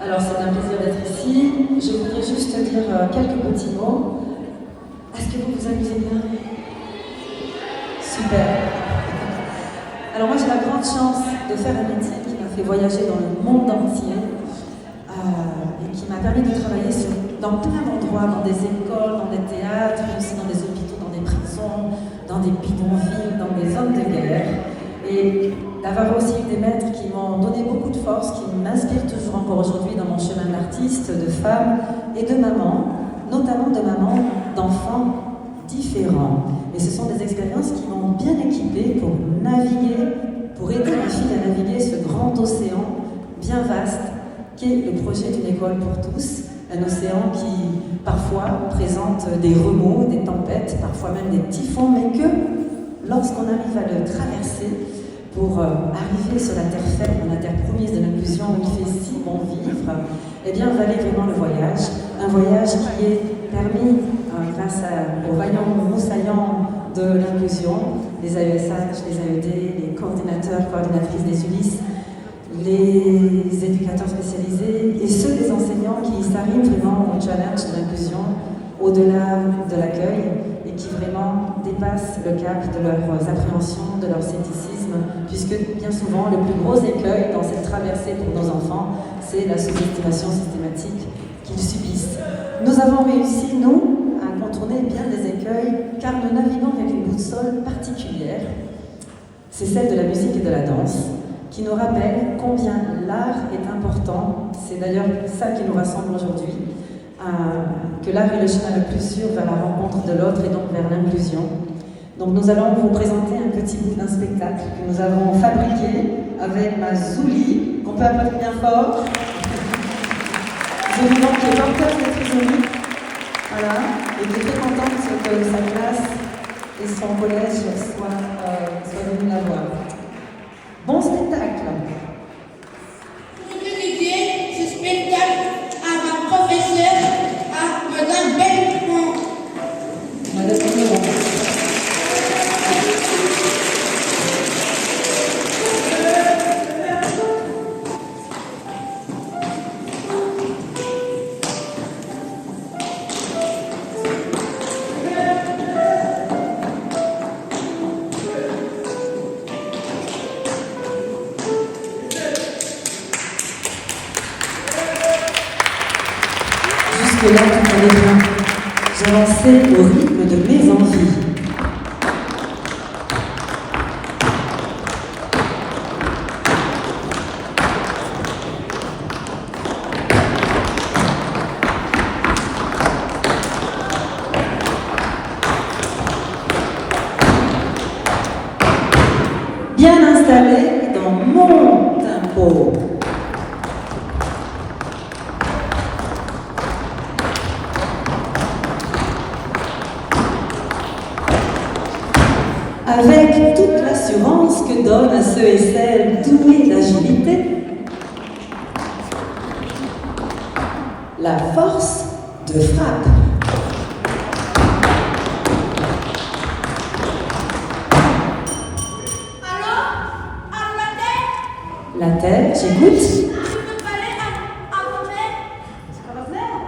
Alors c'est un plaisir d'être ici. Je voudrais juste dire quelques petits mots. Est-ce que vous vous amusez bien? Super. Alors moi j'ai la grande chance de faire un métier qui m'a fait voyager dans le monde entier et qui m'a permis de travailler dans plein d'endroits, dans des écoles, dans des théâtres, mais aussi dans des hôpitaux, dans des prisons, dans des bidonvilles, dans des zones de guerre. Et d'avoir aussi eu des maîtres qui m'ont donné beaucoup de force, qui m'inspirent toujours encore aujourd'hui dans mon chemin d'artiste, de femme et de maman, notamment de maman d'enfants différents. Et ce sont des expériences qui m'ont bien équipée pour naviguer, pour aider ma fille à naviguer ce grand océan bien vaste qu'est le projet d'une école pour tous. Un océan qui parfois présente des remous, des tempêtes, parfois même des typhons, mais que lorsqu'on arrive à le traverser, pour arriver sur la terre ferme, la terre promise de l'inclusion où il fait si bon vivre, eh bien valait vraiment le voyage. Un voyage qui est permis grâce aux vaillants moussaillants de l'inclusion, les AESH, les AED, les coordinateurs, coordinatrices des ULIS, les éducateurs spécialisés et ceux des enseignants qui s'arriment vraiment au challenge de l'inclusion au-delà de l'accueil et qui vraiment dépassent le cap de leurs appréhensions, de leur scepticisme, puisque bien souvent le plus gros écueil dans cette traversée pour nos enfants, c'est la sous-estimation systématique qu'ils subissent. Nous avons réussi, nous, à contourner bien des écueils, car nous naviguons avec une boussole particulière, c'est celle de la musique et de la danse, qui nous rappelle combien l'art est important. C'est d'ailleurs ça qui nous rassemble aujourd'hui, que l'art est le chemin le plus sûr vers la rencontre de l'autre et donc vers l'inclusion. Donc nous allons vous présenter un petit bout d'un spectacle que nous avons fabriqué avec ma Zouli, qu'on peut applaudir bien fort. Zouli donc qui est porteuse de trisomie, voilà, et qui est très contente que sa classe et son collège soient venus la voir. Bon spectacle. Je vais dédier ce spectacle à ma professeure, à Madame Belmont. Madame Belmont. Jusque-là, tout allait bien. J'avançais au rythme de mes envies. Bien installé dans mon tempo. Avec toute l'assurance que donne à ceux et celles doués d'agilité la force de frappe. Alors, La terre, j'écoute. je peux parler à votre mère?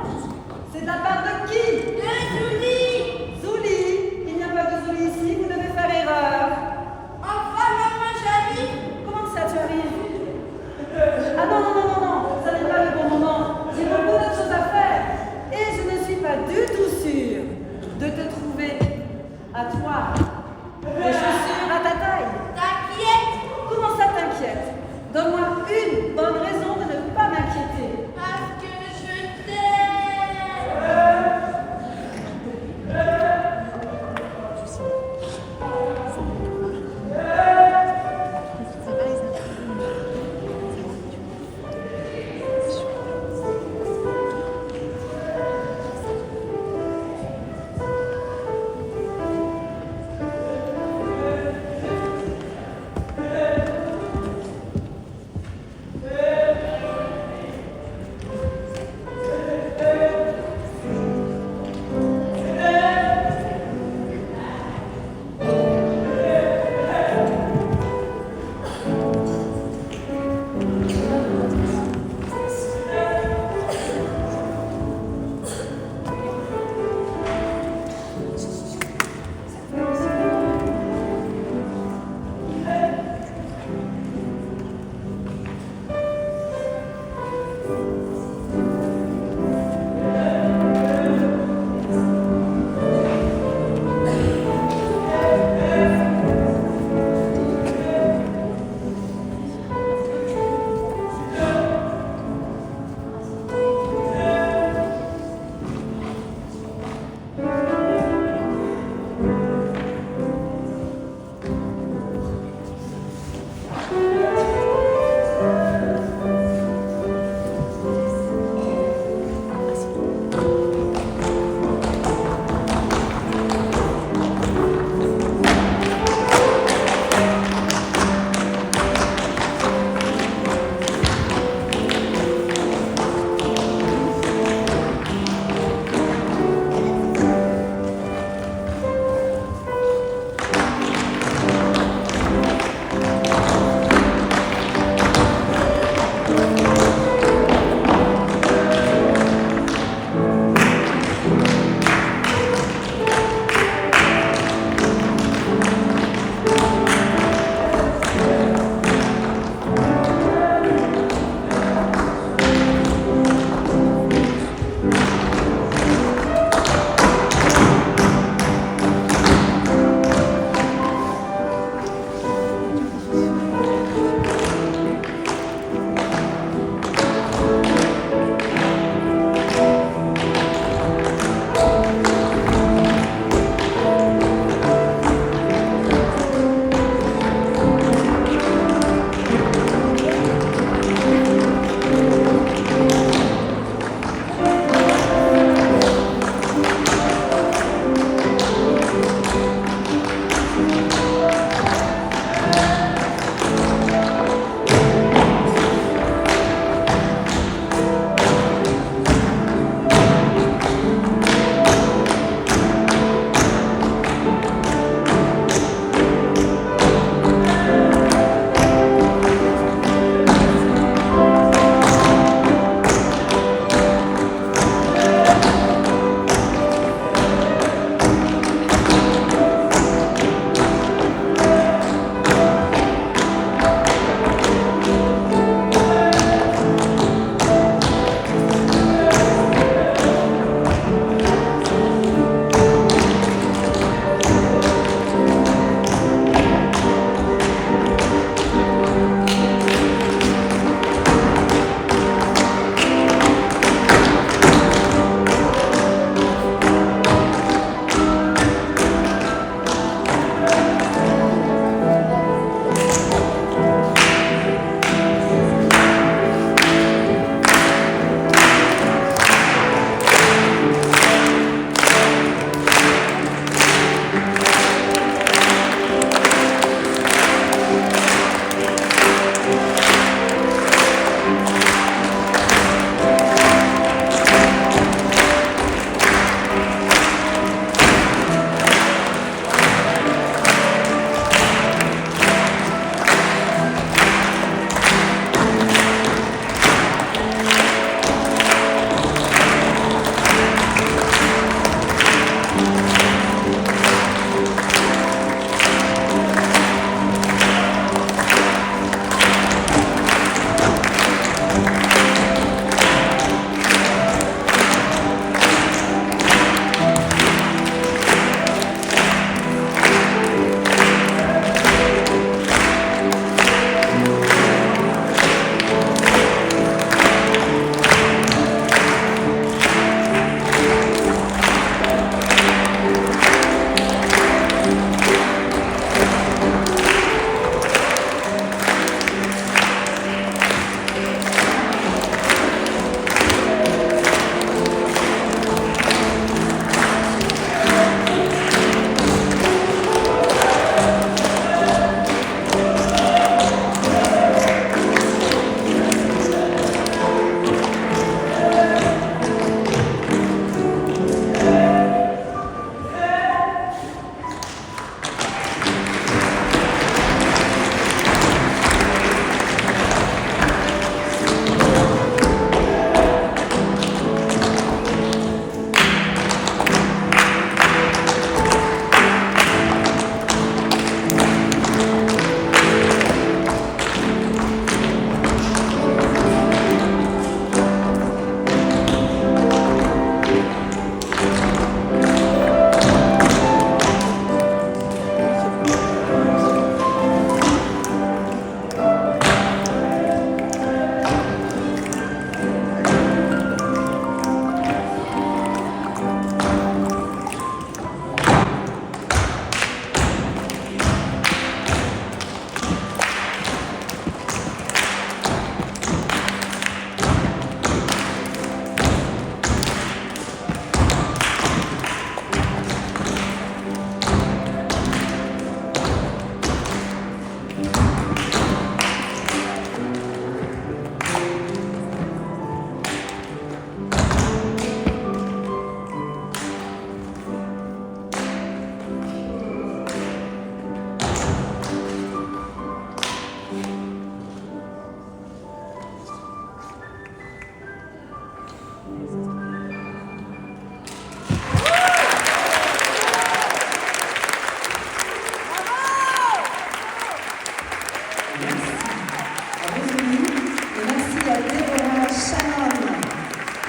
C'est de la part de qui? De Julie. Zouli. Il n'y a pas de Zouli ici, vous devez faire erreur. Enfin, maman, j'arrive. Comment ça tu arrives? Ah non, ça n'est pas le bon moment. J'ai beaucoup d'autres choses à faire. Et je ne suis pas du tout sûre de te trouver à toi. Les chaussures à ta taille. T'inquiète. Comment ça t'inquiète? Donne-moi une bonne réponse.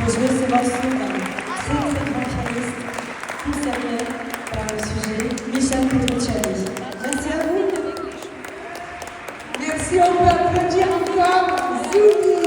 pour jouer ce morceau d'un très très grand pianiste concerné par le sujet, Michel Petrucciani. Merci à vous. Merci, on peut applaudir encore Zouli.